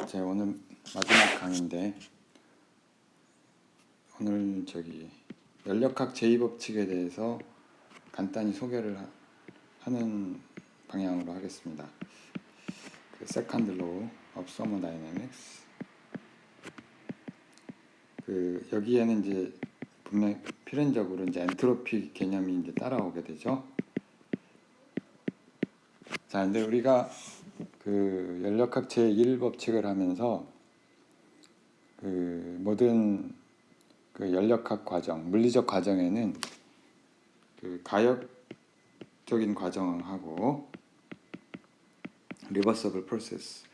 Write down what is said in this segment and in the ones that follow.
제 오늘 마지막 강의인데 오늘 연력학 제2법칙에 대해서 간단히 소개를 하는 방향으로 하겠습니다. 그 Second Law of Thermodynamics. 여기에는 이제 분명 필연적으로 이제 엔트로피 개념이 이제 따라오게 되죠. 자, 근데 우리가 그 연력학 제1법칙을 하면서 그 모든 그 연력학 과정, 물리적 과정에는 그 가역적인 과정하고 리버서블 프로세스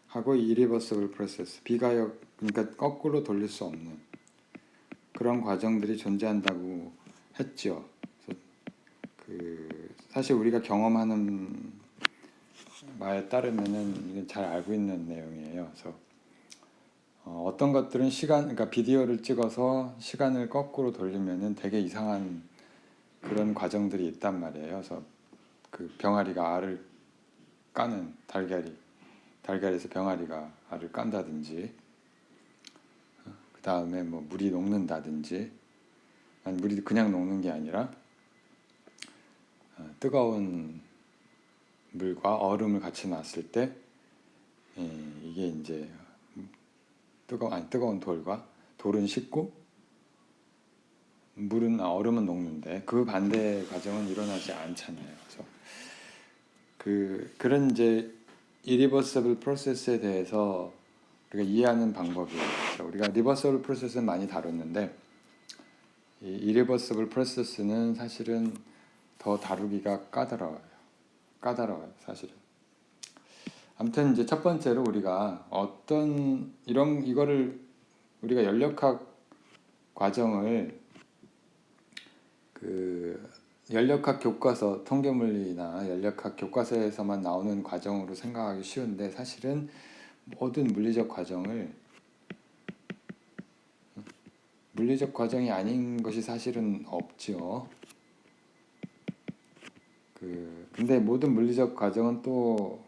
하고 이리버서블 프로세스, 비가역, 그러니까 거꾸로 돌릴 수 없는 그런 과정들이 존재한다고 했죠. 그래서 사실 우리가 경험하는 말에 따르면은 이건 잘 알고 있는 내용이에요. 그래서 어떤 것들은 그러니까 비디오를 찍어서 시간을 거꾸로 돌리면은 되게 이상한 그런 과정들이 있단 말이에요. 그래서 그 병아리가 알을 까는 달걀에서 병아리가 알을 깐다든지, 그 다음에 뭐 물이 녹는다든지, 아니 물이 그냥 녹는 게 아니라 뜨거운 물과 얼음을 같이 놨을 때 이게 이제 뜨거운 돌은 식고 얼음은 녹는데 그 반대 과정은 일어나지 않잖아요. 그래서 그런 이제 irreversible process에 대해서 우리가 이해하는 방법이에요. 그래서 우리가 reversible process는 많이 다뤘는데 이 irreversible process는 사실은 더 다루기가 까다로워요. 사실은. 아무튼 이제 첫 번째로 우리가 이거를 우리가 연력학 과정을 연력학 교과서, 통계물리나 연력학 교과서에서만 나오는 과정으로 생각하기 쉬운데 사실은 모든 물리적 과정이 아닌 것이 사실은 없죠. 근데 모든 물리적 과정은 또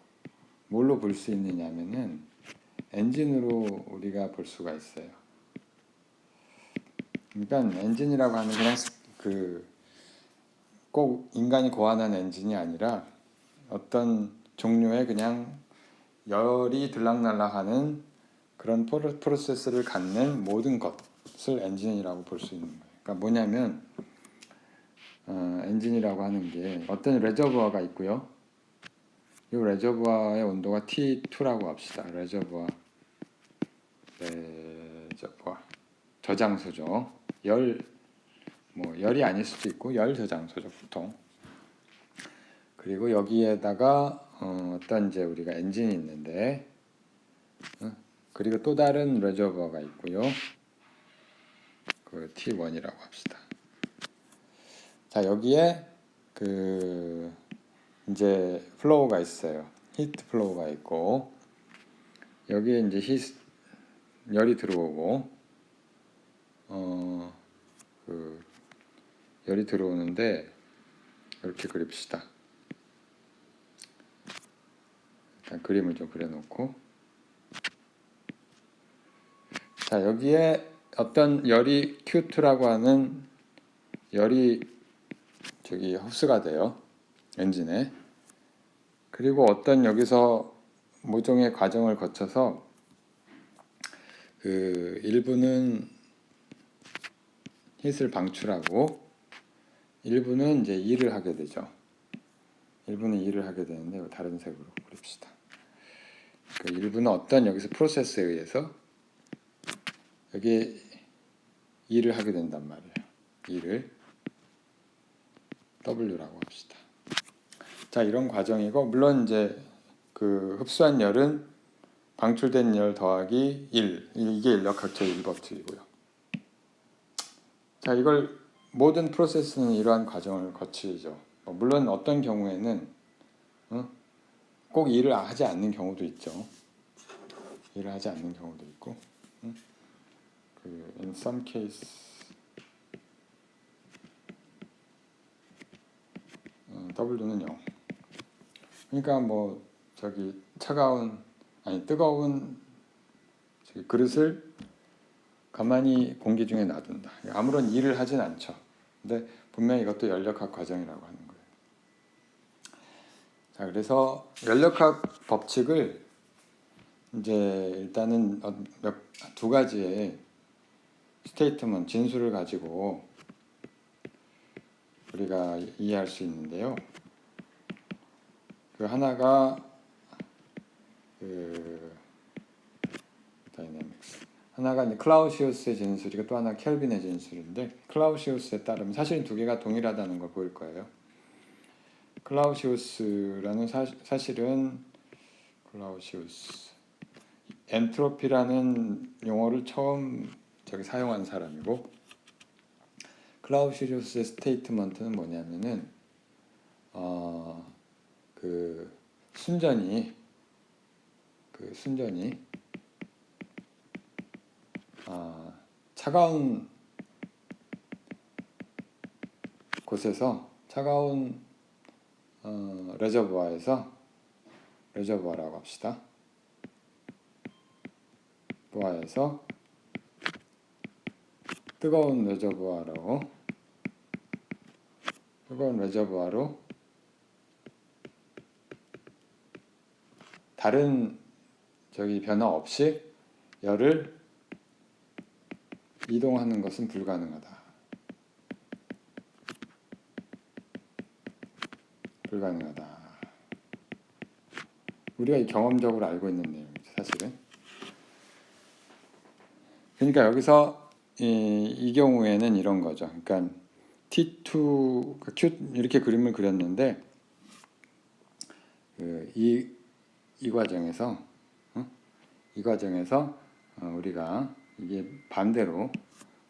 뭘로 볼 수 있느냐면은 엔진으로 우리가 볼 수가 있어요. 그러니까 엔진이라고 하는 그냥 꼭 인간이 고안한 엔진이 아니라 어떤 종류의 그냥 열이 들락날락하는 그런 프로세스를 갖는 모든 것을 엔진이라고 볼 수 있는 거예요. 그러니까 뭐냐면 엔진이라고 하는 게 어떤 레저버가 있고요. 이 레저버의 온도가 T2라고 합시다. 레저버 저장소죠. 열이 아닐 수도 있고 열 저장소죠 보통. 그리고 여기에다가 어떤 이제 우리가 엔진이 있는데, 그리고 또 다른 레저버가 있고요. 그 T1이라고 합시다. 자, 여기에 이제 플로우가 있어요. 히트 플로우가 있고 여기에 이제 열이 들어오고 열이 들어오는데 이렇게 그립시다. 일단 그림을 좀 그려놓고, 자, 여기에 어떤 열이 Q2라고 하는 열이 흡수가 돼요. 엔진에. 그리고 어떤 여기서 모종의 과정을 거쳐서 일부는 힛을 방출하고 일부는 이제 일을 하게 되죠. 일부는 일을 하게 되는데 다른 색으로 그립시다. 일부는 어떤 여기서 프로세스에 의해서 여기 일을 하게 된단 말이에요. 일을 W라고 합시다. 자, 이런 과정이고, 물론 이제 흡수한 열은 방출된 열 더하기 1, 이게 연력학 제1법칙이고요. 자, 이걸 모든 프로세스는 이러한 과정을 거치죠. 물론 어떤 경우에는 꼭 일을 하지 않는 경우도 있죠. 일을 하지 않는 경우도 있고, in some case W는 0. 그러니까 뜨거운 저기 그릇을 가만히 공기 중에 놔둔다. 아무런 일을 하진 않죠. 근데 분명히 이것도 연력학 과정이라고 하는 거예요. 자, 그래서 연력학 법칙을 이제 일단은 두 가지의 스테이트먼트, 진술을 가지고 우리가 이해할 수 있는데요. 그 하나가 그 다이내믹스, 하나가 이제 클라우시우스의 진술이고 또 하나 켈빈의 진술인데, 클라우시우스에 따르면 사실은 두 개가 동일하다는 걸 보일 거예요. 클라우시우스라는 사실은 클라우시우스 엔트로피라는 용어를 처음 사용한 사람이고, 클라우시우스의 스테이트먼트는 뭐냐면은 그 순전히 차가운 곳에서, 차가운 레저부아라고 합시다. 부아에서 뜨거운 레저부아로 다른 변화 없이 열을 이동하는 것은 불가능하다. 우리가 경험적으로 알고 있는 내용이죠, 사실은. 그러니까 여기서 이 경우에는 이런 거죠. 그러니까 T2 Q 이렇게 그림을 그렸는데 이 과정에서 우리가 이게 반대로,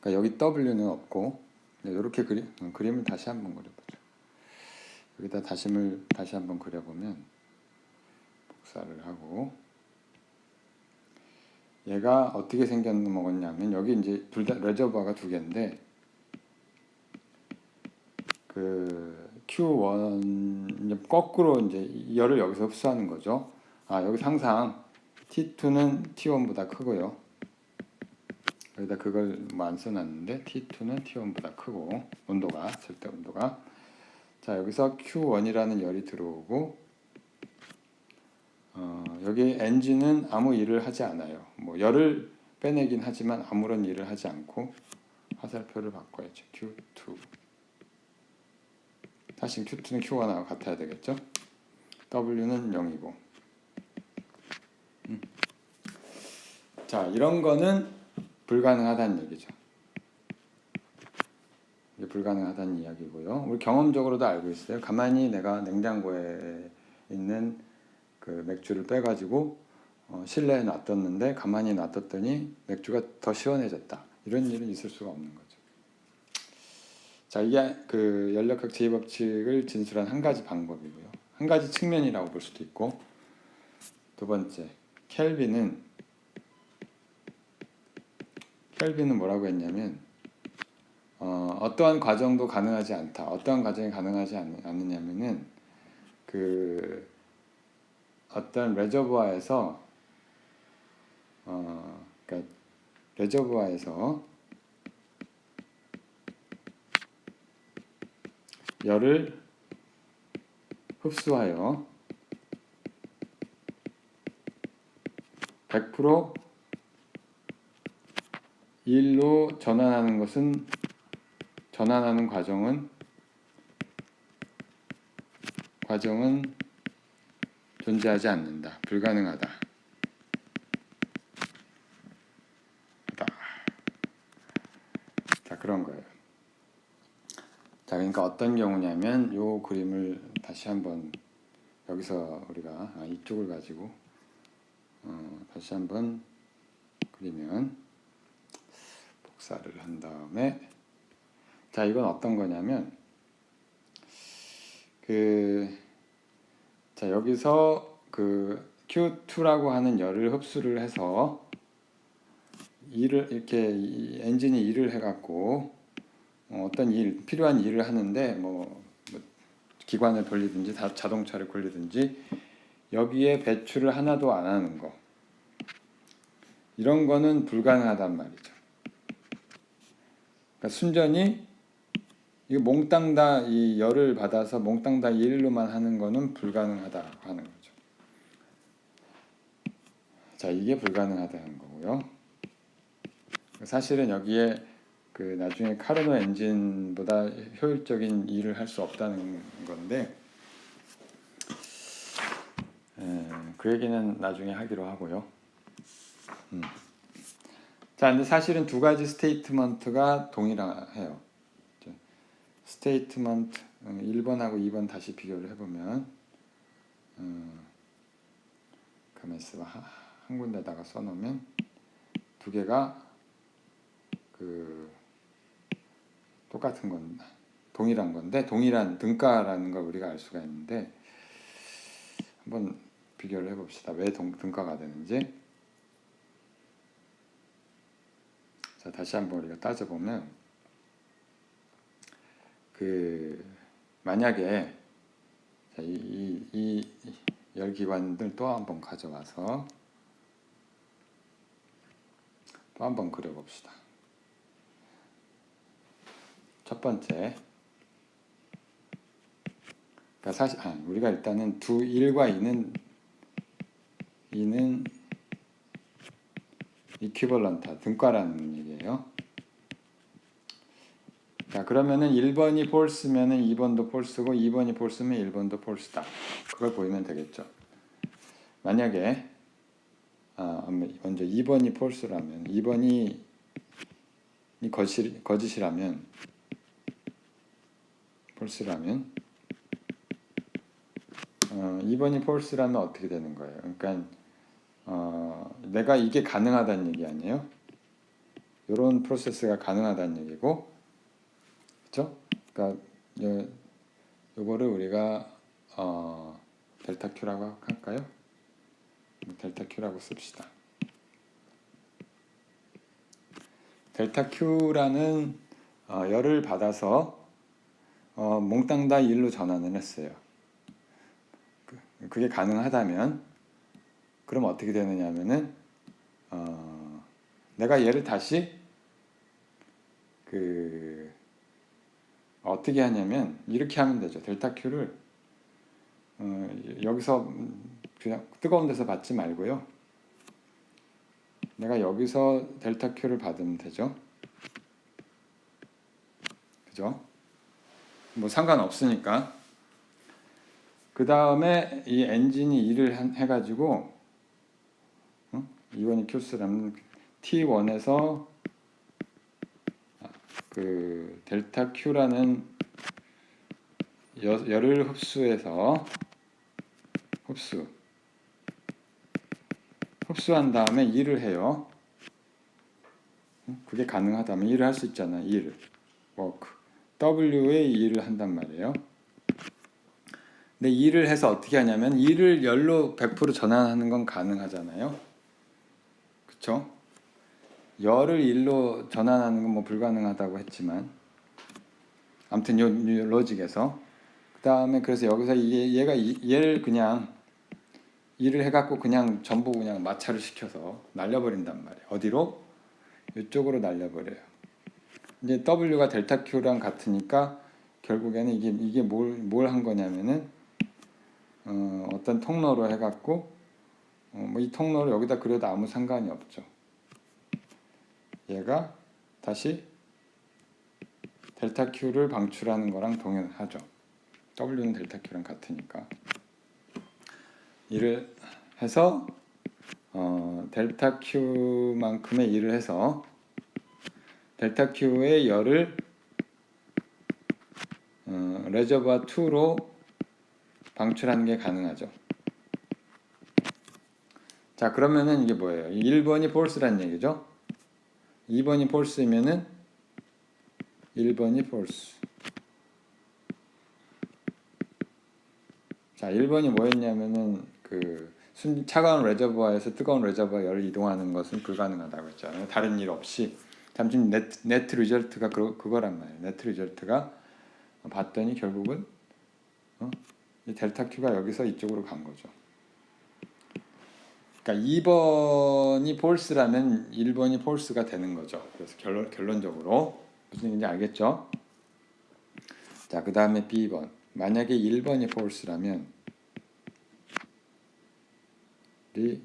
그러니까 여기 W는 없고 이렇게 그림을 다시 한번 그려보죠. 여기다 다시 한번 그려보면, 복사를 하고, 얘가 어떻게 생겼냐면 여기 이제 둘 다 레저버가 두 개인데, 그 Q1 거꾸로 이제 열을 여기서 흡수하는 거죠. 여기 항상 T2는 T1보다 크고요. 여기다 그걸 안 써놨는데 T2는 T1보다 크고, 온도가, 절대 온도가. 자, 여기서 Q1이라는 열이 들어오고, 여기 엔진은 아무 일을 하지 않아요. 뭐 열을 빼내긴 하지만 아무런 일을 하지 않고, 화살표를 바꿔야죠. Q2. 다시 Q2는 Q1하고 같아야 되겠죠. W는 0이고. 자, 이런 거는 불가능하다는 얘기죠. 이게 불가능하다는 이야기고요. 우리 경험적으로도 알고 있어요. 가만히 내가 냉장고에 있는 그 맥주를 빼가지고 실내에 놔뒀는데, 가만히 놔뒀더니 맥주가 더 시원해졌다. 이런 일은 있을 수가 없는 거죠. 자, 이게 그 연력학 제2법칙을 진술한 한 가지 방법이고요. 한 가지 측면이라고 볼 수도 있고, 두 번째, 켈빈은 뭐라고 했냐면, 어떠한 과정도 가능하지 않다. 어떠한 과정이 가능하지 않느냐면은, 그 어떤 레저부아에서 그러니까 레저부아에서 열을 흡수하여 100% 일로 전환하는 과정은 존재하지 않는다. 불가능하다. 자, 그런 거예요. 자, 그러니까 어떤 경우냐면, 요 그림을 다시 한번 여기서 우리가 이쪽을 가지고 다시 한번 그리면, 복사를 한 다음에, 자, 이건 어떤 거냐면, 자, 여기서 그 Q2라고 하는 열을 흡수를 해서 이렇게 엔진이 일을 해갖고 어떤 필요한 일을 하는데, 뭐 기관을 돌리든지 자동차를 굴리든지, 여기에 배출을 하나도 안 하는 거, 이런 거는 불가능하단 말이죠. 그러니까 순전히 이거 몽땅 다 이 열을 받아서 몽땅 다 1로만 하는 거는 불가능하다고 하는 거죠. 자, 이게 불가능하다는 거고요. 사실은 여기에 그 나중에 카르노 엔진보다 효율적인 일을 할 수 없다는 건데 그 얘기는 나중에 하기로 하고요. 자, 근데 사실은 두 가지 스테이트먼트가 동일해요. 스테이트먼트 1번하고 2번 다시 비교를 해보면 가만히 있어봐. 한 군데다가 써놓으면 두 개가 그 똑같은 건 동일한 건데 동일한 등가라는 걸 우리가 알 수가 있는데 한번 비교를 해봅시다. 왜 등가가 되는지. 자, 다시 한번 우리가 따져보면 그 만약에 자, 이 열기관들 또 한번 가져와서 또 한번 그려봅시다. 첫 번째, 그러니까 사실 우리가 일단은 두 1과 2는 이퀴벌런트 등가라는 얘기예요. 자, 그러면은 1번이 폴스면은 2번도 폴스고 2번이 폴스면 1번도 폴스다. 그걸 보이면 되겠죠. 만약에 먼저 2번이 폴스라면 2번이 거짓이라면 폴스라면 2번이 폴스라면 어떻게 되는 거예요? 그러니까 내가 이게 가능하다는 얘기 아니에요? 이런 프로세스가 가능하다는 얘기고, 그렇죠? 그러니까 요거를 우리가 델타 Q라고 할까요? 델타 Q라고 씁시다. 델타 Q라는 열을 받아서 몽땅 다 1로 전환을 했어요. 그게 가능하다면 그럼 어떻게 되느냐 하면은 내가 얘를 다시 어떻게 하냐면 이렇게 하면 되죠. 델타 Q를 여기서 그냥 뜨거운 데서 받지 말고요. 내가 여기서 델타 Q를 받으면 되죠. 그죠? 뭐 상관없으니까. 그 다음에 이 엔진이 일을 해가지고 이원이 Q스라면 T1에서 그 델타 Q라는 열을 흡수해서 흡수한 다음에 일을 해요. 그게 가능하다면 일을 할 수 있잖아. 일, work. W의 일을 한단 말이에요. 근데 일을 해서 어떻게 하냐면 일을 열로 100% 전환하는 건 가능하잖아요. 그쵸? 열을 일로 전환하는 건 뭐 불가능하다고 했지만 아무튼 요 로직에서 그 다음에 그래서 여기서 얘를 그냥 일을 해갖고 그냥 전부 그냥 마찰을 시켜서 날려버린단 말이에요. 어디로? 이쪽으로 날려버려요. 이제 W가 델타 Q랑 같으니까 결국에는 이게 뭘 한 거냐면은 어떤 통로로 해갖고 뭐 이 통로를 여기다 그려도 아무 상관이 없죠. 얘가 다시 델타 Q를 방출하는 거랑 동일하죠. W는 델타 Q랑 같으니까. 일을 해서 델타 Q만큼의 일을 해서 델타 Q의 열을 레저버 2로 방출하는 게 가능하죠. 자, 그러면은 이게 뭐예요? 1번이 폴스란 얘기죠. 2번이 폴스이면은 1번이 폴스. 자, 1번이 뭐였냐면은 차가운 레저버에서 뜨거운 레저버 열을 이동하는 것은 불가능하다고 했잖아요. 다른 일 없이. 잠시 네트 리절트가 그거란 말이에요. 네트 리절트가 봤더니 결국은 이 델타 Q가 여기서 이쪽으로 간 거죠. 그러니까 2번이 false라면 1번이 false가 되는 거죠. 그래서 결론적으로 무슨 얘기인지 알겠죠? 자, 그 다음에 B번. 만약에 1번이 false라면 이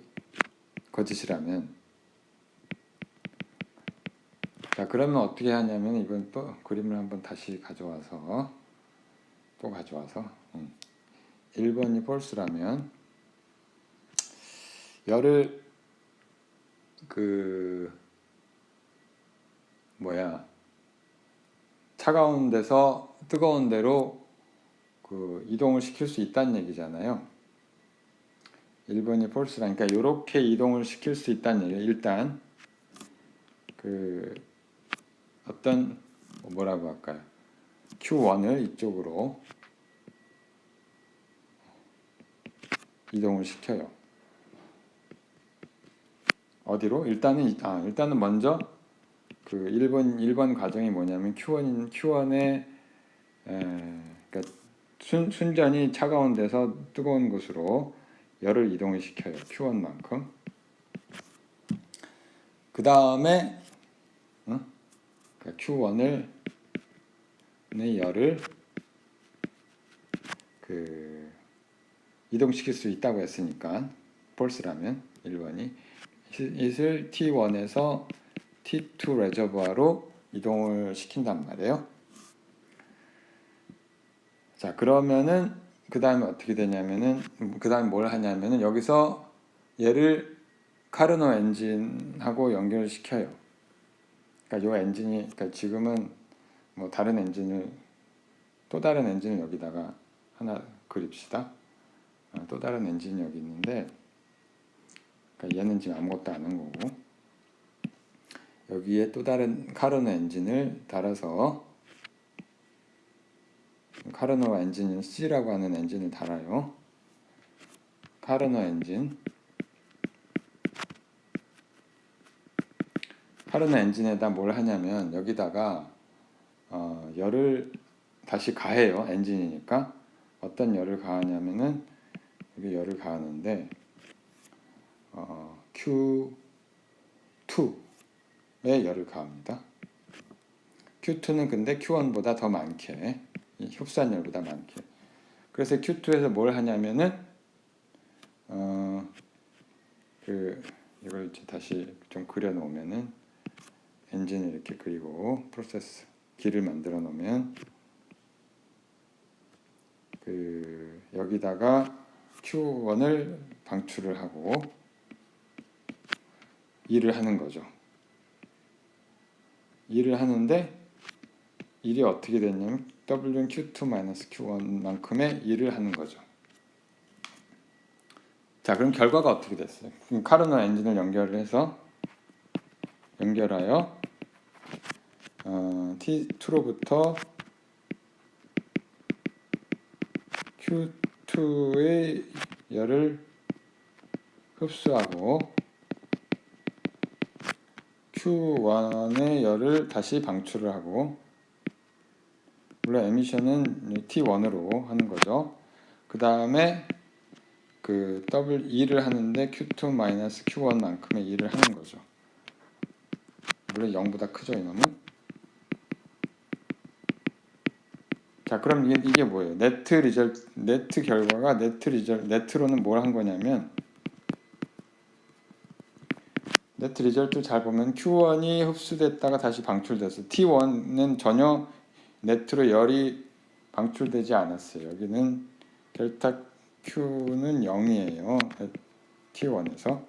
거짓이라면, 자, 그러면 어떻게 하냐면 이건 또 그림을 한번 다시 가져와서 1번이 false라면 열을 차가운 데서 뜨거운 데로 이동을 시킬 수 있다는 얘기잖아요. 1번이 false라니까 이렇게 이동을 시킬 수 있다는 얘기예요. 일단 어떤 뭐라고 할까요? Q1을 이쪽으로 이동을 시켜요. 어디로? 일단은 먼저 1번 과정이 뭐냐면 Q1의 그러니까 순전히 차가운 데서 뜨거운 곳으로 열을 이동을 시켜요. Q1만큼. 그 다음에 Q1의 열을 이동시킬 수 있다고 했으니까 false라면 1번이 이것을 T1에서 T2 레저버로 이동을 시킨단 말이에요. 자, 그러면은 그 다음에 어떻게 되냐면은 그 다음에 뭘 하냐면은 여기서 얘를 카르노 엔진하고 연결을 시켜요. 그러니까 요 엔진이 지금은 뭐 또 다른 엔진을 여기다가 하나 그립시다. 또 다른 엔진이 여기 있는데, 그러니까 얘는 지금 아무것도 안 한 거고, 여기에 또 다른 카르노 엔진을 달아서 카르노 엔진은 C라고 하는 엔진을 달아요. 카르노 엔진에다 뭘 하냐면 여기다가 열을 다시 가해요. 엔진이니까. 어떤 열을 가하냐면은 여기 열을 가하는데 Q2에 열을 가합니다. Q2는 근데 Q1보다 더 많게, 흡수한 열보다 많게. 그래서 Q2에서 뭘 하냐면은 이걸 다시 좀 그려 놓으면은 엔진을 이렇게 그리고 프로세스 길을 만들어 놓으면 여기다가 Q1을 방출을 하고 일을 하는 거죠. 일을 하는데 일이 어떻게 되냐면 W는 Q2-Q1만큼의 일을 하는 거죠. 자, 그럼 결과가 어떻게 됐어요? 카르노 엔진을 연결하여 T2로부터 Q2의 열을 흡수하고 Q1의 열을 다시 방출을 하고, 물론 에미션은 T1으로 하는 거죠. 그 다음에 일을 하는데 Q2-Q1만큼의 일을 하는 거죠. 물론 0보다 크죠, 이놈은. 자, 그럼 이게 뭐예요? 네트 결과가 네트로는 뭘 한 거냐면, 네트 리절트를 잘 보면 Q1이 흡수됐다가 다시 방출돼서 T1은 전혀 네트로 열이 방출되지 않았어요. 여기는 델타 Q는 0이에요. T1에서.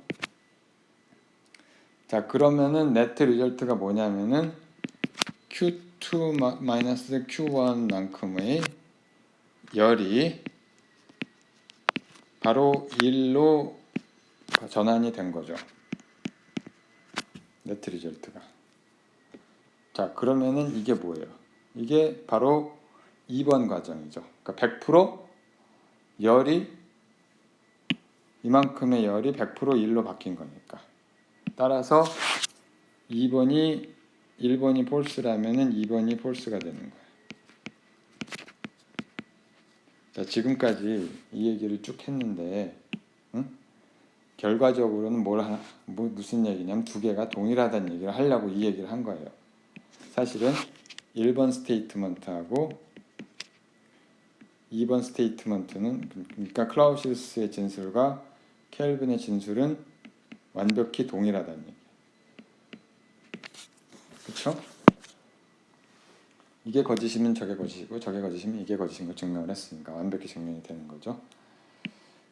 자, 그러면은 네트 리절트가 뭐냐면은 Q2-Q1만큼의 열이 바로 1로 전환이 된 거죠. 네트 리절트가. 자, 그러면은 이게 뭐예요? 이게 바로 2번 과정이죠. 그러니까 100% 이만큼의 열이 100% 1로 바뀐 거니까. 따라서 1번이 false라면은 2번이 false가 되는 거예요. 자, 지금까지 이 얘기를 쭉 했는데, 결과적으로는 무슨 얘기냐면 두 개가 동일하다는 얘기를 하려고 이 얘기를 한 거예요. 사실은 1번 스테이트먼트하고 2번 스테이트먼트는 그러니까 클라우시우스의 진술과 켈빈의 진술은 완벽히 동일하다는 얘기. 그렇죠? 이게 거짓이면 저게 거짓이고 저게 거짓이면 이게 거짓인 걸 증명을 했으니까 완벽히 증명이 되는 거죠.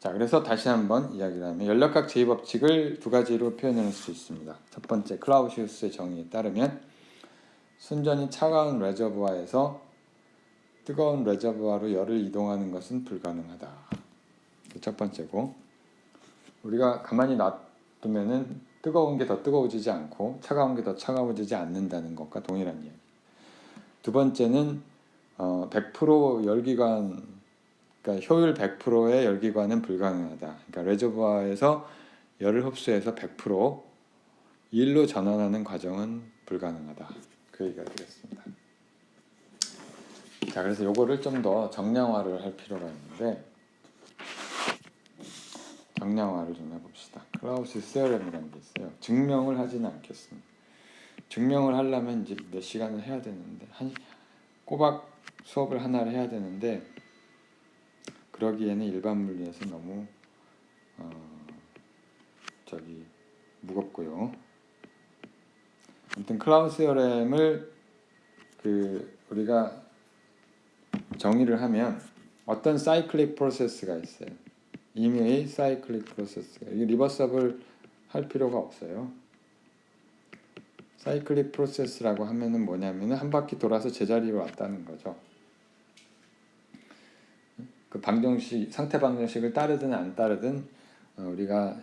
자, 그래서 다시 한번 이야기를 하면 연력학 제2법칙을 두 가지로 표현할 수 있습니다. 첫 번째, 클라우시우스의 정의에 따르면 순전히 차가운 레저부아에서 뜨거운 레저부아로 열을 이동하는 것은 불가능하다. 첫 번째고, 우리가 가만히 놔두면은 뜨거운 게 더 뜨거워지지 않고 차가운 게 더 차가워지지 않는다는 것과 동일한 이야기. 두 번째는 100% 열기관, 그러니까 효율 100%의 열기관은 불가능하다. 그러니까 레저부아에서 열을 흡수해서 100% 일로 전환하는 과정은 불가능하다. 그 얘기가 되겠습니다. 자, 그래서 요거를 좀 더 정량화를 할 필요가 있는데 정량화를 좀 해봅시다. 클라우시우스 세어렘이라는 게 있어요. 증명을 하지는 않겠습니다. 증명을 하려면 이제 몇 시간을 해야 되는데 꼬박 수업을 하나를 해야 되는데 그러기에는 일반 물리에서 너무 무겁고요. 아무튼 클라우스 세어렘을 우리가 정의를 하면 어떤 사이클릭 프로세스가 있어요. 임의의 사이클릭 프로세스가 이게 리버서블 할 필요가 없어요. 사이클릭 프로세스라고 하면은 뭐냐면은 한 바퀴 돌아서 제자리로 왔다는 거죠. 그 방정식 상태 방정식을 따르든 안 따르든 우리가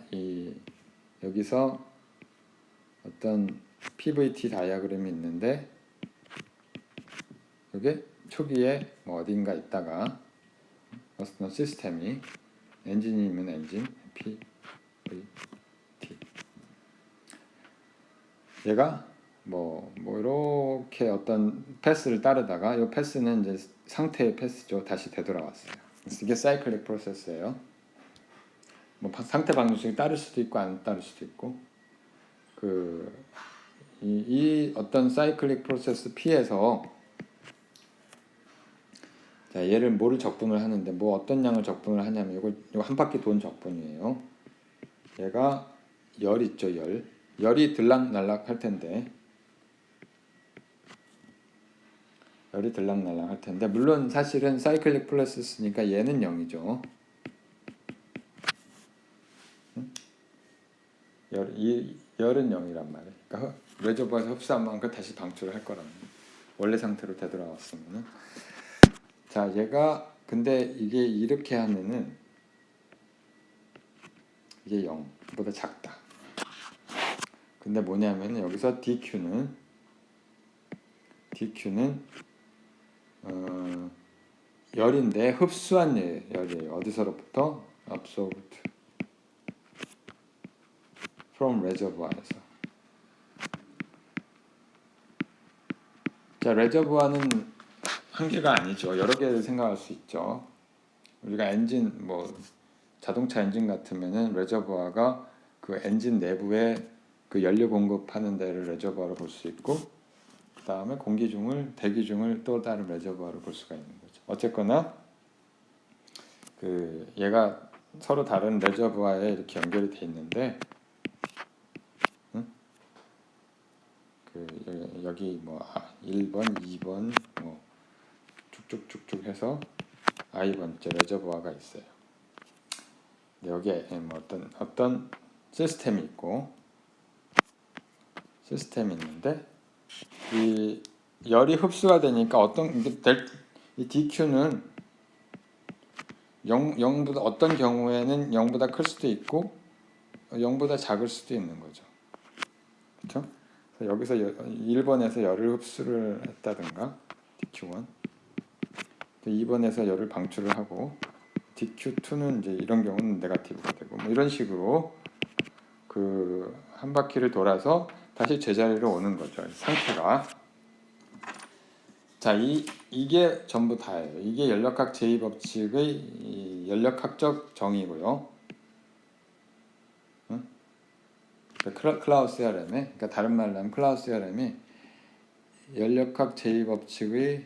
여기서 어떤 PVT 다이어그램이 있는데 이게 초기에 뭐 어딘가 있다가 어떤 시스템이 엔진이면 엔진 PVT 얘가 뭐 이렇게 어떤 패스를 따르다가 이 패스는 이제 상태의 패스죠. 다시 되돌아왔어요. 그래서 이게 사이클릭 프로세스예요. 뭐 상태 방정식이 따를 수도 있고 안 따를 수도 있고 이 어떤 사이클릭 프로세스 P에서 자, 얘를 뭐를 적분을 하는데 뭐 어떤 양을 적분을 하냐면 이거 한 바퀴 돈 적분이에요. 얘가 열 있죠, 열이 들락날락 할 텐데 물론 사실은 사이클릭 프로세스니까 얘는 0이죠. 열은 0이란 말이에요. 그러니까 레저버에서 흡수한 만큼 다시 방출을 할 거라는 원래 상태로 되돌아왔으면은. 자, 얘가 근데 이게 이렇게 하면은 이게 0보다 작다. 근데 뭐냐면 여기서 DQ는 열인데 흡수한 열이에요. 어디서로부터? absorbed from reservoir에서. 자, 레저부아는 한 개가 아니죠. 여러 개를 생각할 수 있죠. 우리가 엔진 자동차 엔진 같으면은 레저부아가 그 엔진 내부에 그 연료 공급하는 데를 레저부아로 볼 수 있고 그 다음에 대기 중을 또 다른 레저부아로 볼 수가 있는 거죠. 어쨌거나 얘가 서로 다른 레저부아에 이렇게 연결이 돼 있는데 여기 1번, 2번 쭉쭉쭉쭉 해서 i번째 레저부아가 있어요. 여기에 어떤 시스템이 있는데 이 열이 흡수가 되니까 이 DQ는 0보다 어떤 경우에는 0보다 클 수도 있고 0보다 작을 수도 있는 거죠. 그렇죠? 여기서 1번에서 열을 흡수를 했다든가 DQ1 2번에서 열을 방출을 하고 DQ2는 이제 이런 경우는 네거티브가 되고 이런 식으로 한 바퀴를 돌아서 다시 제자리로 오는 거죠. 상태가. 자, 이게 전부 다예요. 이게 연력학 제2법칙의 연력학적 정의고요. 클라우스 CRM에, 그러니까 다른 말로 하면 클라우스 CRM이 연력학 제2법칙의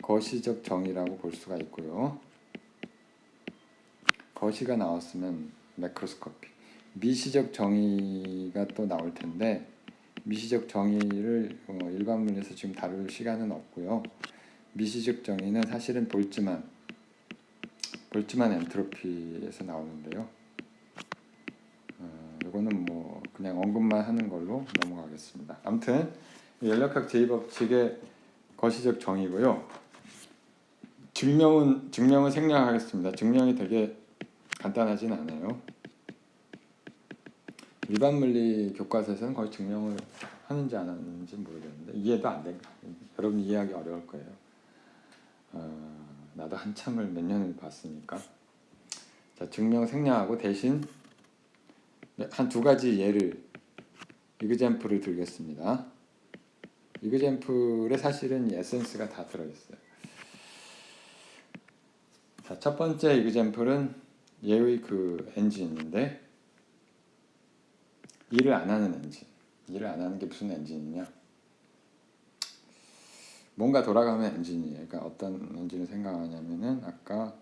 거시적 정의라고 볼 수가 있고요. 거시가 나왔으면 매크로스코픽, 미시적 정의가 또 나올 텐데 미시적 정의를 일반 문에서 지금 다룰 시간은 없고요. 미시적 정의는 사실은 볼츠만 엔트로피에서 나오는데요. 이거는 뭐 그냥 언급만 하는 걸로 넘어가겠습니다. 아무튼 연력학 제2법칙의 거시적 정의고요. 증명은 생략하겠습니다. 증명이 되게 간단하진 않아요. 일반 물리 교과서에서는 거의 증명을 하는지 안 하는지 모르겠는데 이해도 안 돼. 여러분 이해하기 어려울 거예요. 나도 한참을 몇 년을 봤으니까. 자, 증명 생략하고 대신 한 두 가지 예를 이그젬플을 들겠습니다. 이그젬플에 사실은 에센스가 다 들어있어요. 자, 첫 번째 이그젬플은 얘의 그 엔진인데 일을 안 하는 엔진. 일을 안 하는 게 무슨 엔진이냐? 뭔가 돌아가면 엔진이에요. 그러니까 어떤 엔진을 생각하냐면은 아까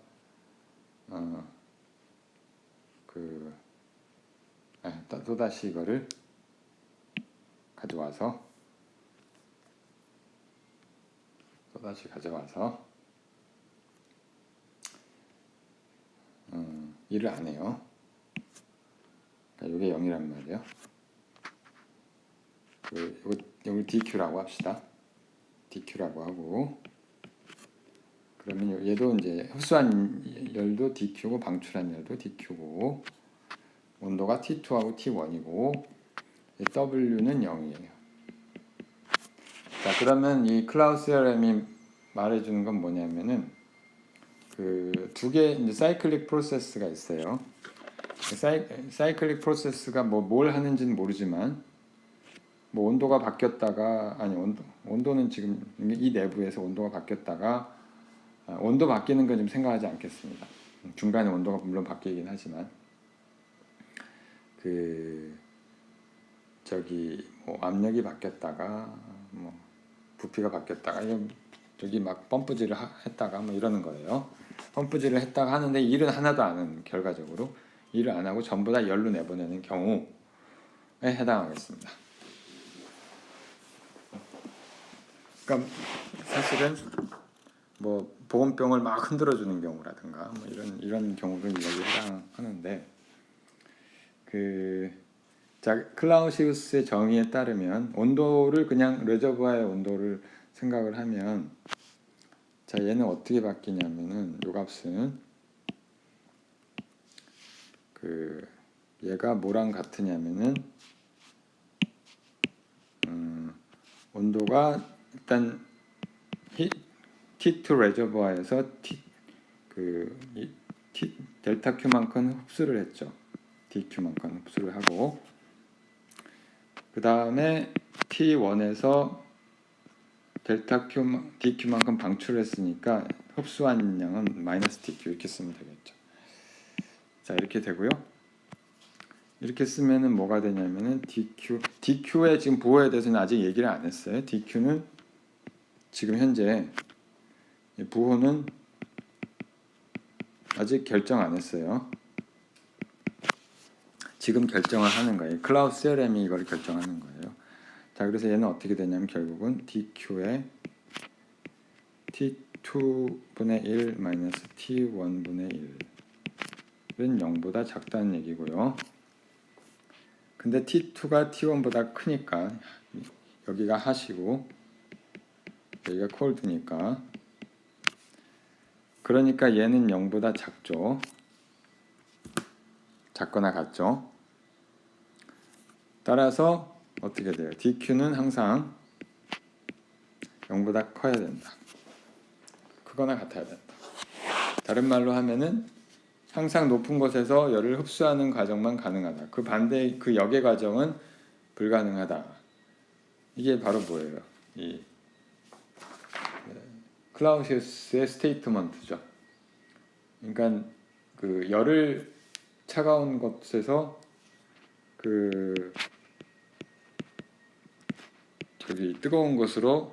또다시 이거를 가져와서 일을 안 해요. 그러니까 이게 0이란 말이에요. 이걸 DQ라고 합시다. DQ라고 하고, 그러면 얘도 이제 흡수한 열도 DQ고 방출한 열도 DQ고, 온도가 T2하고 T1이고, W는 0이에요. 자, 그러면 이 클라우스 CRM이 말해주는 건 뭐냐면은 그 두 개 이제 사이클릭 프로세스가 있어요. 사이클릭 프로세스가 뭘 하는지는 모르지만 뭐 온도가 바뀌었다가 온도는 지금 이 내부에서 온도가 바뀌었다가 온도 바뀌는 건 좀 생각하지 않겠습니다. 중간에 온도가 물론 바뀌긴 하지만 뭐 압력이 바뀌었다가 뭐 부피가 바뀌었다가 저기 막 펌프질을 했다가 뭐 이러는 거예요. 펌프질을 했다가 하는데 일은 하나도 안 하는, 결과적으로 일을 안 하고 전부 다 열로 내보내는 경우에 해당하겠습니다. 그러니까 사실은 뭐 보온병을 막 흔들어주는 경우라든가 뭐 이런 경우를 여기 해당하는데 클라우시우스의 정의에 따르면 온도를 그냥 레저버의 온도를 생각을 하면 자, 얘는 어떻게 바뀌냐면은 요 값은 얘가 뭐랑 같으냐면은 온도가 일단 T2 레저버에서 델타 Q만큼 흡수를 했죠. DQ만큼 흡수를 하고 그 다음에 T1에서 델타 DQ만큼 방출을 했으니까 흡수한 양은 마이너스 DQ 이렇게 쓰면 되겠죠. 자, 이렇게 되고요. 이렇게 쓰면은 뭐가 되냐면은 DQ의 지금 부호에 대해서는 아직 얘기를 안 했어요. DQ는 지금 현재 부호는 아직 결정 안 했어요. 지금 결정을 하는 거예요. 클라우스 CRM이 이걸 결정하는 거예요. 자, 그래서 얘는 어떻게 되냐면 결국은 DQ의 T2분의 1 마이너스 T1분의 1은 0보다 작다는 얘기고요. 근데 T2가 T1보다 크니까 여기가 핫이고 여기가 콜드니까, 그러니까 얘는 0보다 작죠. 작거나 같죠. 따라서 어떻게 돼요? DQ는 항상 0보다 커야 된다. 크거나 같아야 된다. 다른 말로 하면은 항상 높은 곳에서 열을 흡수하는 과정만 가능하다. 그 반대, 그 역의 과정은 불가능하다. 이게 바로 뭐예요? 클라우시우스의 스테이트먼트죠. 그러니까 그 열을 차가운 곳에서 그 저기 뜨거운 곳으로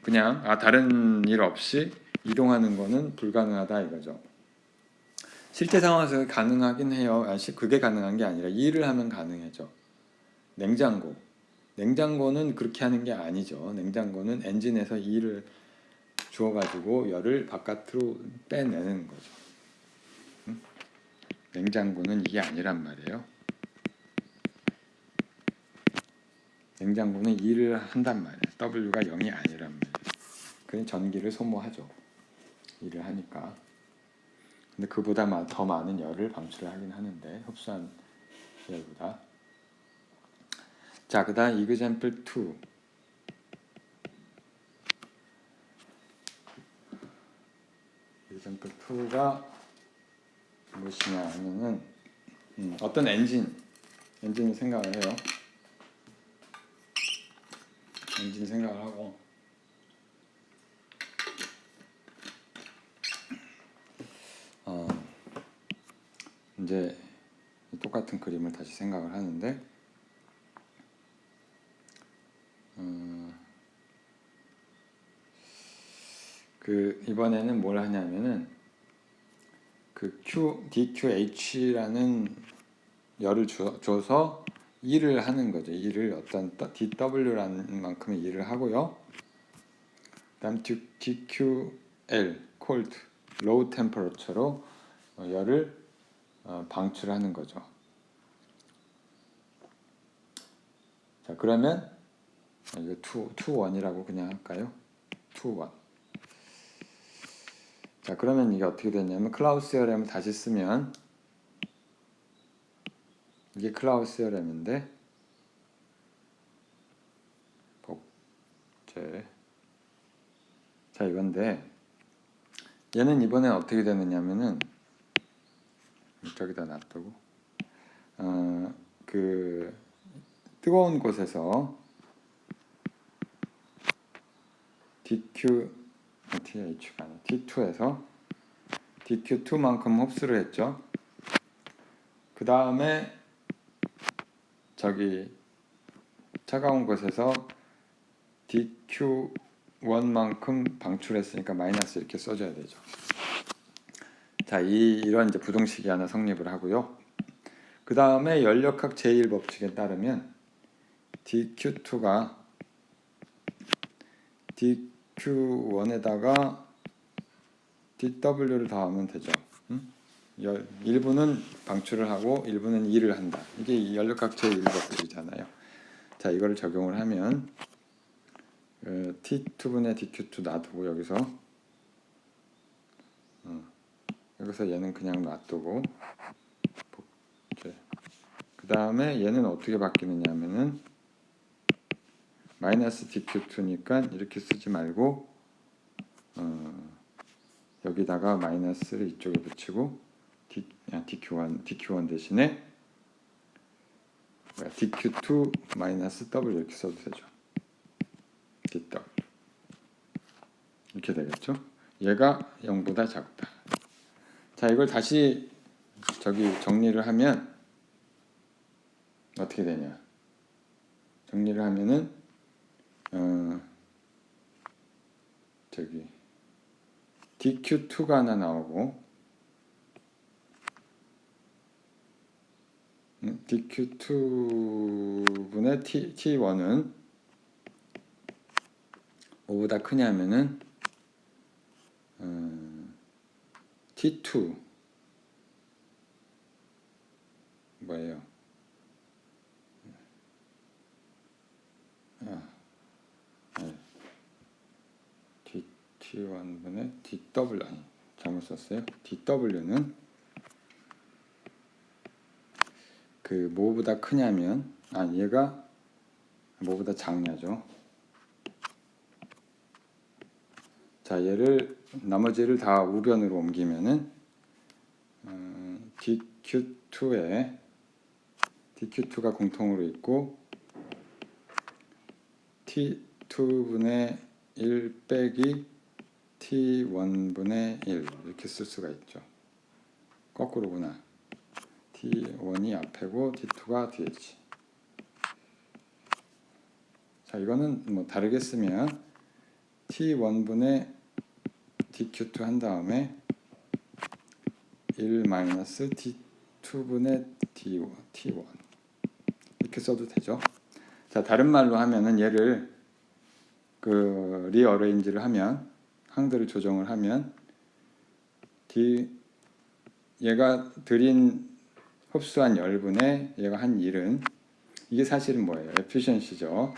그냥 다른 일 없이 이동하는 거는 불가능하다 이거죠. 실제 상황에서 가능하긴 해요. 그게 가능한 게 아니라 일을 하면 가능해져. 냉장고는 그렇게 하는 게 아니죠. 냉장고는 엔진에서 일을 주어가지고 열을 바깥으로 빼내는 거죠. 냉장고는 이게 아니란 말이에요. 냉장고는 일을 한단 말이에요. W가 0이 아니란 말이에요. 그냥 전기를 소모하죠. 일을 하니까. 근데 그보다 더 많은 열을 방출을 하긴 하는데 흡수한 열보다. 자, 그 다음 example 2. example 2가 무엇이냐 하면은 어떤 엔진을 생각을 해요. 엔진 생각을 하고 이제 똑같은 그림을 다시 생각을 하는데 그 이번에는 뭘 하냐면은 그 DQH라는 열을 줘서 일을 하는 거죠. 일을 어떤 DW라는 만큼의 일을 하고요. 그다음 DQL cold low temperature로 열을 방출하는 거죠. 자, 그러면 이거 2-1이라고 그냥 할까요? 2-1. 자, 그러면 이게 어떻게 되냐면 클라우스 세어렘을 다시 쓰면 이게 클라우스 세어렘인데 복제. 자, 이건데 얘는 이번엔 어떻게 되느냐면은 저기다 놔두고 그 뜨거운 곳에서 TH가 아니라 T2에서 DQ2만큼 흡수를 했죠. 그 다음에 저기 차가운 곳에서 DQ1만큼 방출했으니까 마이너스 이렇게 써줘야 되죠. 자, 이런 이제 부등식이 하나 성립을 하고요. 그 다음에 연력학 제1법칙에 따르면 DQ2가 DQ1에다가 DW를 더하면 되죠. 일부는 방출을 하고 일부는 일을 한다. 이게 연력학 제1법칙이잖아요. 자, 이거를 적용을 하면 T2분의 DQ2 놔두고 여기서 얘는 그냥 놔두고 그 다음에 얘는 어떻게 바뀌느냐 하면은 마이너스 DQ2니까 이렇게 쓰지 말고 여기다가 마이너스를 이쪽에 붙이고 DQ1 대신에 DQ2 마이너스 W 이렇게 써도 되죠. DW 이렇게 되겠죠. 얘가 0보다 작다. 자, 이걸 다시 정리를 하면 어떻게 되냐? 정리를 하면은 DQ2가 하나 나오고 DQ2분의 T1은 5보다 크냐면은 T2 뭐예요? T1분의 DW 아니 잘못 썼어요. DW는 그 뭐보다 크냐면 얘가 뭐보다 작냐죠. 자, 얘를 나머지를 다 우변으로 옮기면은 DQ2가 공통으로 있고 T2분의 1 빼기 t1분의 1 이렇게 쓸 수가 있죠. 거꾸로구나. t1이 앞에고 t2가 뒤에지. 자, 이거는 뭐 다르게 쓰면 t1분의 dq2 한 다음에 1 마이너스 t2분의 t1 이렇게 써도 되죠. 자, 다른 말로 하면은 얘를 그 리어레인지를 하면 항들을 조정을 하면 얘가 들인 흡수한 열분에 얘가 한 일은 이게 사실은 뭐예요? 에피션시죠.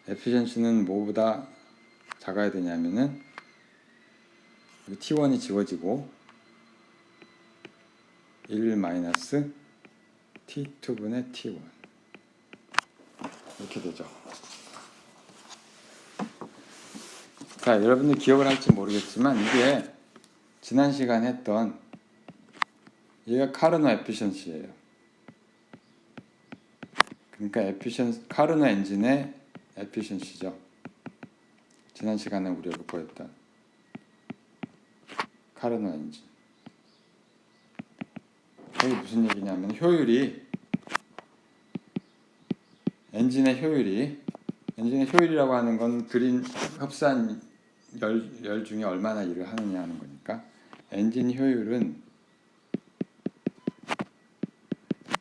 에피션시는 뭐보다 작아야 되냐면은 T1이 지워지고 1 마이너스 T2분의 T1 이렇게 되죠. 자, 여러분들 기억을 할지 모르겠지만 이게 지난 시간에 했던 얘가 카르노 에피션시예요. 그러니까 카르노 엔진의 에피션시죠. 지난 시간에 우리가 보였던 카르노 엔진. 이게 무슨 얘기냐면 엔진의 효율이라고 하는 건 들인 흡수한 열 중에 얼마나 일을 하느냐 하는 거니까 엔진 효율은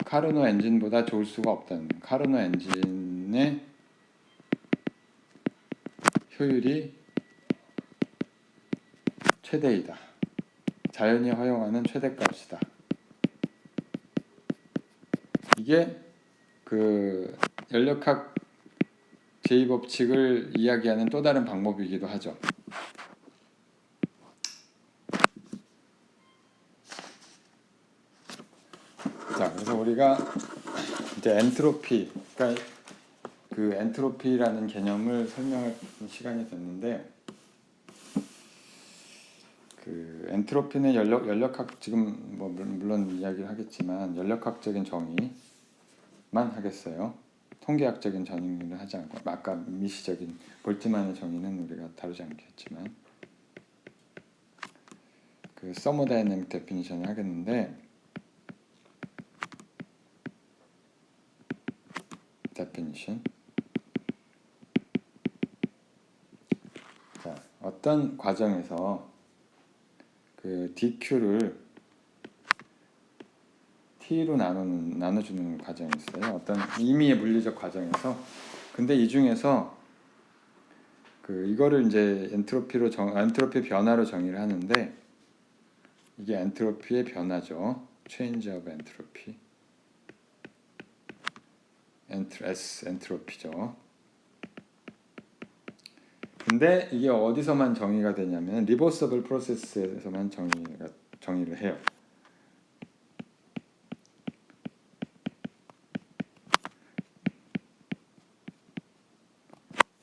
카르노 엔진보다 좋을 수가 없다는, 카르노 엔진의 효율이 최대이다. 자연이 허용하는 최대값이다. 이게 그 연력학 제2법칙을 이야기하는 또 다른 방법이기도 하죠. 자, 그래서 우리가 이제 엔트로피, 그러니까 그 엔트로피라는 개념을 설명할 시간이 됐는데, 그 엔트로피는 연력학 지금 뭐 물론 이야기를 하겠지만 연력학적인 정의만 하겠어요. 통계학적인 정의를 하지 않고 아까 미시적인 볼트만의 정의는 우리가 다루지 않겠지만 그 서머다이내믹 데피니션을 하겠는데, 데피니션. 자, 어떤 과정에서 그 DQ를 T로 나눠주는 과정이 있어요. 어떤 임의의 물리적 과정에서. 근데 이 중에서 그 이거를 이제 엔트로피 변화로 정의를 하는데, 이게 엔트로피의 변화죠. Change of entropy. 엔트로피죠. 근데 이게 어디서만 정의가 되냐면 리버서블 프로세스에서만 정의를 해요.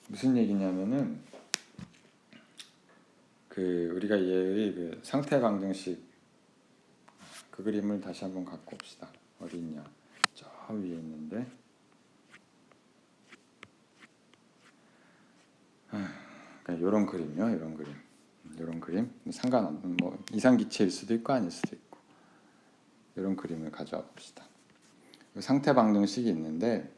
무슨 얘기냐면은 그 우리가 얘의 그 상태 방정식 그 그림을 다시 한번 갖고 옵시다. 어디 있냐? 저 위에 있는데. 그러니까 이런 그림이요. 이런 그림 상관없는 뭐 이상기체일 수도 있고 아닐 수도 있고 이런 그림을 가져와 봅시다. 상태 방정식이 있는데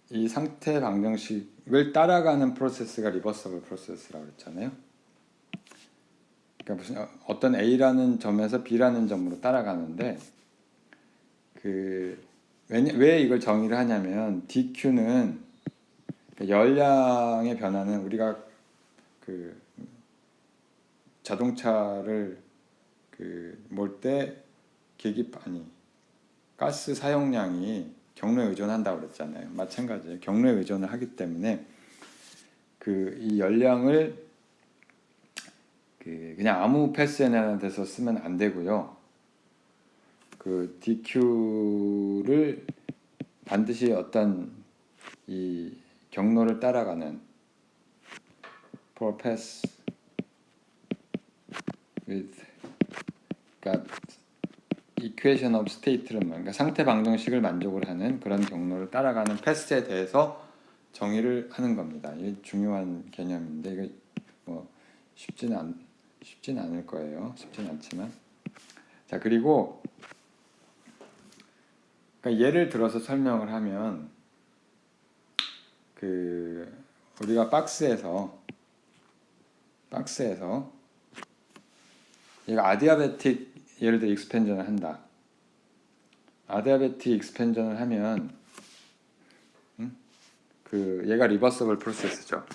이 상태 방정식을 따라가는 프로세스가 리버서블 프로세스라고 했잖아요. 그러니까 무슨 어떤 A라는 점에서 B라는 점으로 따라가는데 왜 이걸 정의를 하냐면 DQ는 열량의 변화는 우리가 그 자동차를 몰 때 가스 사용량이 경로에 의존한다고 그랬잖아요. 마찬가지예요. 경로에 의존을 하기 때문에 이 열량을 그냥 아무 패스에나 돼서 쓰면 안 되고요. 그 DQ를 반드시 어떤 이 경로를 따라가는 for pass with 그러니까 equation of state는 그러니까 상태 방정식을 만족을 하는 그런 경로를 따라가는 패스에 대해서 정의를 하는 겁니다. 이게 중요한 개념인데 이거 뭐 쉽지는 않을 거예요. 쉽지는 않지만 자 그리고 그러니까 예를 들어서 설명을 하면 그 우리가 박스에서 얘가 아디아베틱 예를 들어 익스펜전을 한다. 아디아베틱 익스펜전을 하면 그 얘가 리버서블 프로세스죠.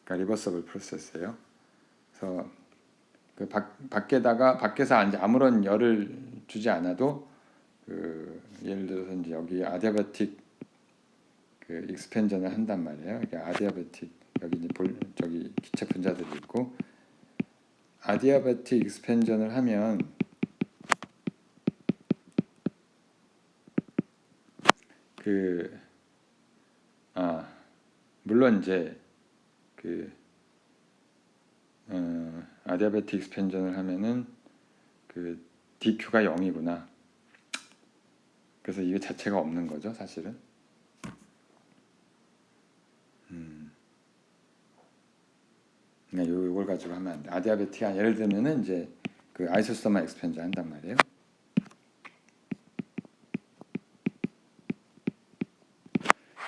그러니까 리버서블 프로세스예요. 그래서 그 밖에서 이제 아무런 열을 주지 않아도 그 예를 들어서 이제 여기 아디아베틱 그 익스펜전을 한단 말이에요. 이게 아디아베틱 여기 이제 저기 기체 분자들이 있고 아디아베틱 익스펜전을 하면 물론 이제 그 아디아베틱 익스펜전을 하면은 그 DQ가 0이구나. 그래서 이게 자체가 없는 거죠, 사실은. 그냥 요걸 가지고 하면 안 돼. 아디아베틱 예를 들면은 이제 그 아이소서멀 익스펜전 한단 말이에요.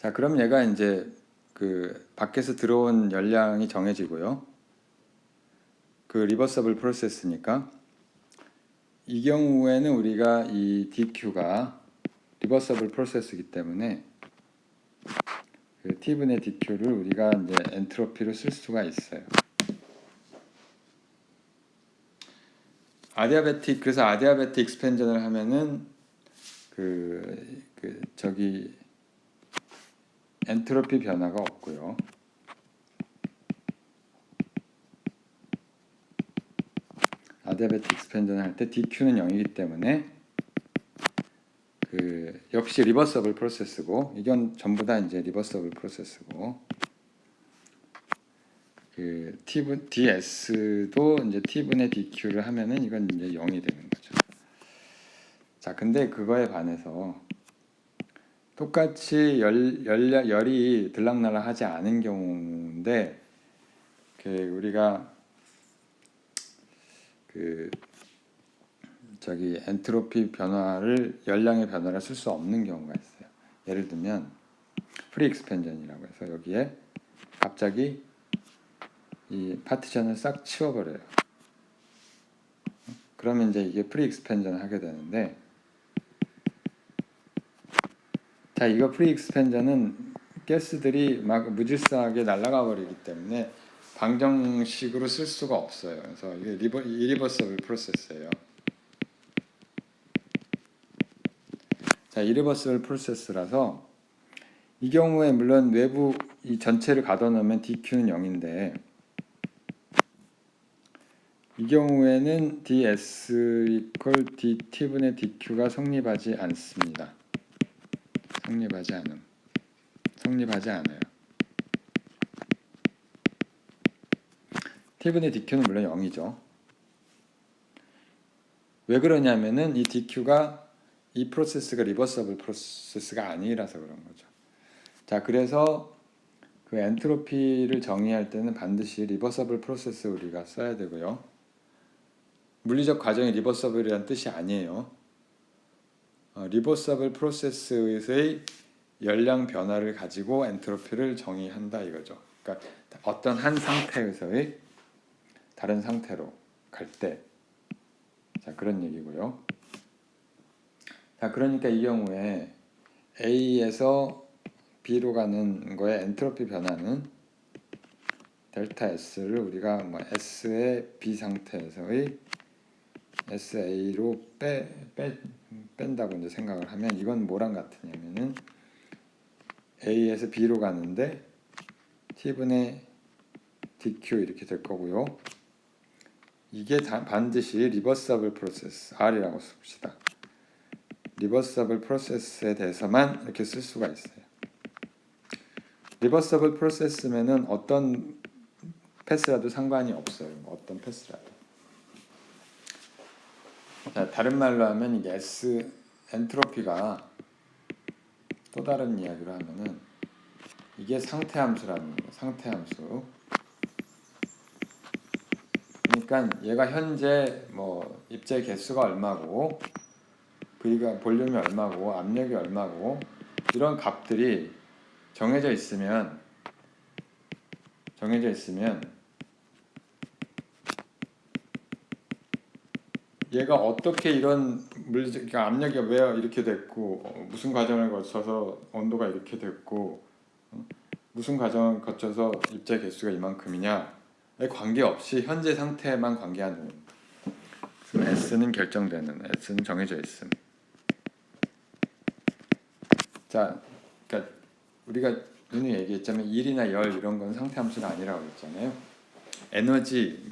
자, 그럼 얘가 이제 그 밖에서 들어온 열량이 정해지고요. 그 리버서블 프로세스니까 이 경우에는 우리가 이 DQ가 리버서블 프로세스이기 때문에 그 T분의 DQ를 우리가 이제 엔트로피로 쓸 수가 있어요. 그래서 아디아베틱 익스펜전을 하면은 저기 엔트로피 변화가 없고요. 아디아베틱 익스펜전을 할 때 DQ는 0이기 때문에 그 역시 리버서블 프로세스고 이건 전부 다 이제 리버서블 프로세스고 그 DS도 이제 T분의 DQ를 하면은 이건 이제 0이 되는 거죠. 자, 근데 그거에 반해서 똑같이 열이 들락날락하지 않은 경우인데 그 우리가 그 저기 엔트로피 변화를 열량의 변화를 쓸 수 없는 경우가 있어요. 예를 들면 프리 익스펜전이라고 해서 여기에 갑자기 이 파티션을 싹 치워버려요. 그러면 이제 이게 프리 익스펜전을 하게 되는데 자, 이거 프리 익스펜전은 가스들이 막 무질서하게 날아가 버리기 때문에 방정식으로 쓸 수가 없어요. 그래서 이게 이리버서블 프로세스예요. 자, 이리버서블 프로세스라서 이 경우에 물론 외부 이 전체를 가둬놓으면 DQ는 0인데 이 경우에는 ds equal dt분의 dq가 성립하지 않습니다. 성립하지 않아요. t분의 dq는 물론 0이죠. 왜 그러냐면은 이 dq가 이 프로세스가 리버서블 프로세스가 아니라서 그런 거죠. 자, 그래서 그 엔트로피를 정의할 때는 반드시 리버서블 프로세스 우리가 써야 되고요. 물리적 과정이 리버서블이라는 뜻이 아니에요. 리버서블 프로세스의 열량 변화를 가지고 엔트로피를 정의한다 이거죠. 그러니까 어떤 한 상태에서의 다른 상태로 갈 때, 자, 그런 얘기고요. 자, 그러니까 이 경우에 A에서 B로 가는 거에 엔트로피 변화는 델타 S를 우리가 뭐 S의 B 상태에서의 SA로 뺀다고 이제 생각을 하면 이건 뭐랑 같으냐면은 A에서 B로 가는데 T분의 DQ 이렇게 될 거고요. 이게 반드시 리버서블 프로세스 R이라고 씁시다. 리버서블 프로세스에 대해서만 이렇게 쓸 수가 있어요. 리버서블 프로세스면은 어떤 패스라도 상관이 없어요. 어떤 패스라도. 자, 다른 말로 하면 이게 S 엔트로피가 또 다른 이야기로 하면은 이게 상태 함수라는 거예요. 상태 함수. 그러니까 얘가 현재 뭐 입자의 개수가 얼마고 V가 볼륨이 얼마고 압력이 얼마고 이런 값들이 정해져 있으면 얘가 어떻게 이런 물리적 그러니까 압력이 왜 이렇게 됐고 무슨 과정을 거쳐서 온도가 이렇게 됐고 무슨 과정을 거쳐서 입자 개수가 이만큼이냐에 관계없이 현재 상태에만 관계하는 그럼 S는 결정되는 S는 정해져 있음. 자, 그러니까 우리가 누누이 얘기했자면 일이나 열 이런 건 상태 함수가 아니라고 했잖아요. 에너지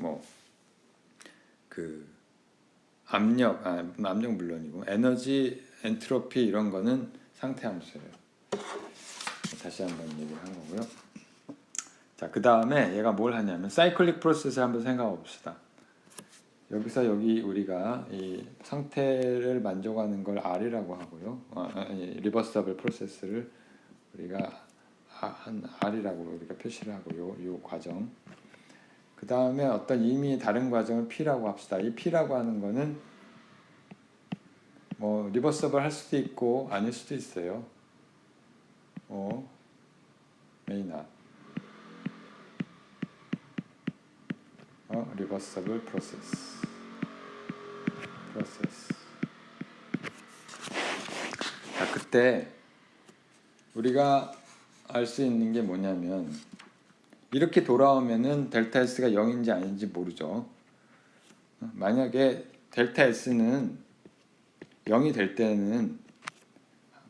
그 압력 물론이고 에너지 엔트로피 이런 거는 상태 함수예요. 다시 한번 얘기를 한 거고요. 자, 그 다음에 얘가 뭘 하냐면 사이클릭 프로세스 한번 생각해 봅시다. 여기서 여기 우리가 이 상태를 만족하는 걸 R이라고 하고요. 리버서블 프로세스를 우리가 한 R이라고 우리가 표시를 하고 요 과정. 그 다음에 어떤 이미 다른 과정을 P라고 합시다. 이 P라고 하는 거는 뭐 리버서블 할 수도 있고 아닐 수도 있어요. may not. 리버서블 프로세스. 자, 그때 우리가 알 수 있는 게 뭐냐면 이렇게 돌아오면은 델타 S가 0인지 아닌지 모르죠. 만약에 델타 S는 0이 될 때는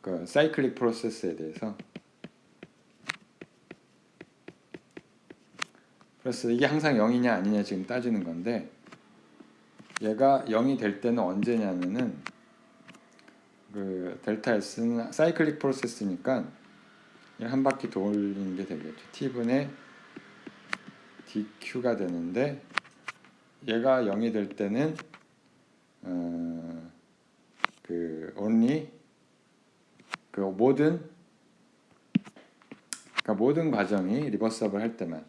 그 사이클릭 프로세스에 대해서 그래서 이게 항상 0이냐 아니냐 지금 따지는 건데 얘가 0이 될 때는 언제냐면은 그 델타 S는 사이클릭 프로세스니까 한 바퀴 돌리는 게 되겠죠. T분의 dQ가 되는데 얘가 0이 될 때는 그 only 그 모든 과정이 리버서블 할 때만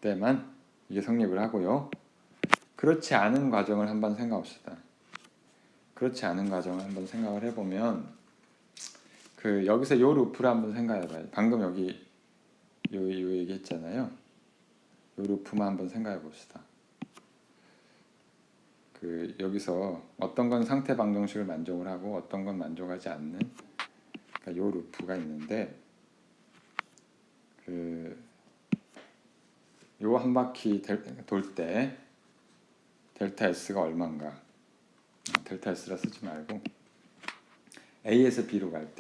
때만 이게 성립을 하고요. 그렇지 않은 과정을 한번 생각합시다. 그렇지 않은 과정을 한번 생각을 해보면 그 여기서 요 루프를 한번 생각해봐요. 방금 여기 요 얘기했잖아요. 요 루프만 한번 생각해봅시다. 그 여기서 어떤 건 상태 방정식을 만족을 하고 어떤 건 만족하지 않는 그러니까 요 루프가 있는데 그 요 한 바퀴 돌 때 델타 S가 얼마인가? 델타 S라 쓰지 말고 A에서 B로 갈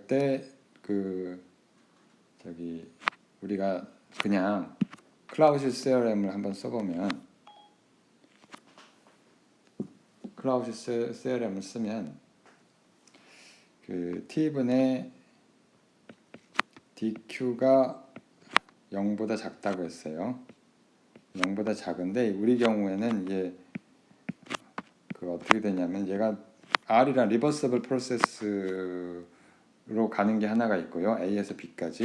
때 그 저기 우리가 그냥 클라우시우스 세어렘을 한번 써보면 클라우시우스 세어렘을 쓰면 그 T분의 dQ가 0보다 작다고 했어요. 0보다 작은데 우리 경우에는 이게 그 어떻게 되냐면 얘가 R이란 리버서블 프로세스로 가는 게 하나가 있고요. A에서 B까지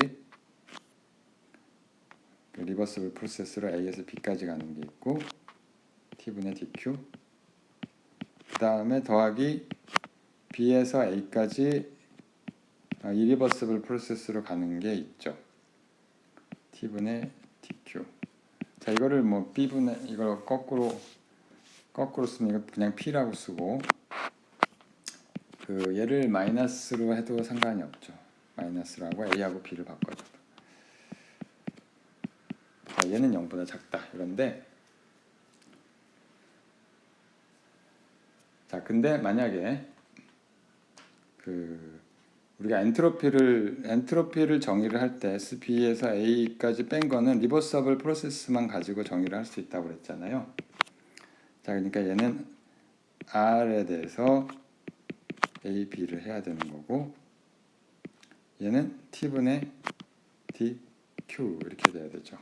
그 리버서블 프로세스로 A에서 B까지 가는 게 있고 T분의 dQ 그 다음에 더하기 B에서 A까지 이리버서블 프로세스로 가는 게 있죠. T분의 dQ. 자, 이거를 뭐 B분의 이걸 거꾸로 쓰면 이거 그냥 P라고 쓰고 그 얘를 마이너스로 해도 상관이 없죠. 마이너스라고 A하고 B를 바꿔줘도. 자, 얘는 0보다 작다. 이런데 자, 근데 만약에 그 우리가 엔트로피를 정의를 할 때 SB에서 A까지 뺀 거는 리버서블 프로세스만 가지고 정의를 할 수 있다고 그랬잖아요. 자, 그러니까 얘는 R에 대해서 A, B를 해야 되는 거고 얘는 T분의 dq 이렇게 돼야 되죠.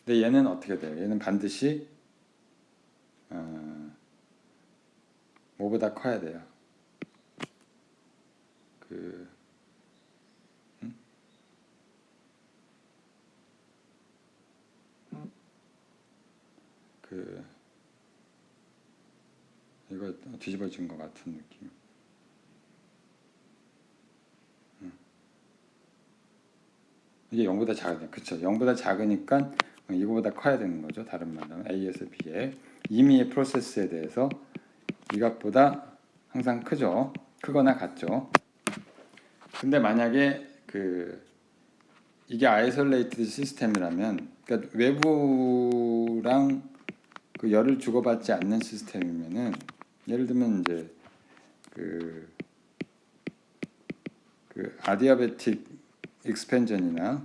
근데 얘는 어떻게 돼요? 얘는 반드시 뭐보다 커야 돼요. 이거 뒤집어진 것 같은 느낌. 이게 0보다 작아요. 그쵸? 0보다 작으니까 이거보다 커야 되는 거죠. 다른 말로 하면 A에서 B에 임의의 프로세스에 대해서 이 값보다 항상 크죠. 크거나 같죠. 근데 만약에 이게 아이솔레이티드 시스템이라면, 그러니까 외부랑 열을 주고받지 않는 시스템이면은, 예를 들면 이제 아디아베틱 익스펜전이나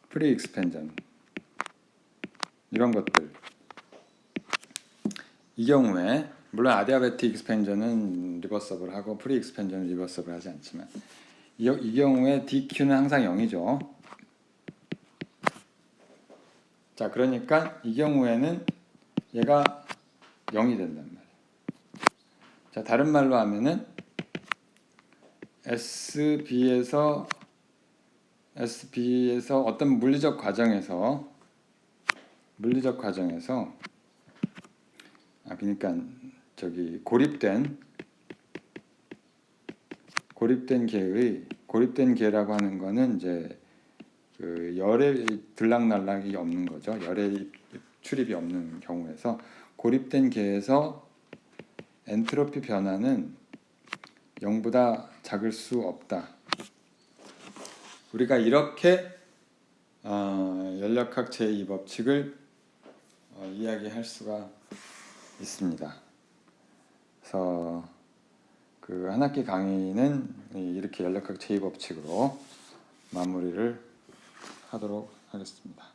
프리 익스펜전 이런 것들, 이 경우에 물론 아디아베틱 익스펜전은 리버서블하고 프리 익스펜전은 리버서블 하지 않지만 이 경우에 DQ는 항상 0이죠. 자, 그러니까 이 경우에는 얘가 0이 된단 말이에요. 자, 다른 말로 하면은 SB에서 어떤 물리적 과정에서 그러니까 고립된 계라고 하는 거는 이제 열의 들락날락이 없는 거죠. 열의 출입이 없는 경우에서 고립된 계에서 엔트로피 변화는 0보다 작을 수 없다. 우리가 이렇게 연력학 제2법칙을 이야기할 수가 있습니다. 그래서 한 학기 강의는 이렇게 연력학 제2법칙으로 마무리를 하도록 하겠습니다.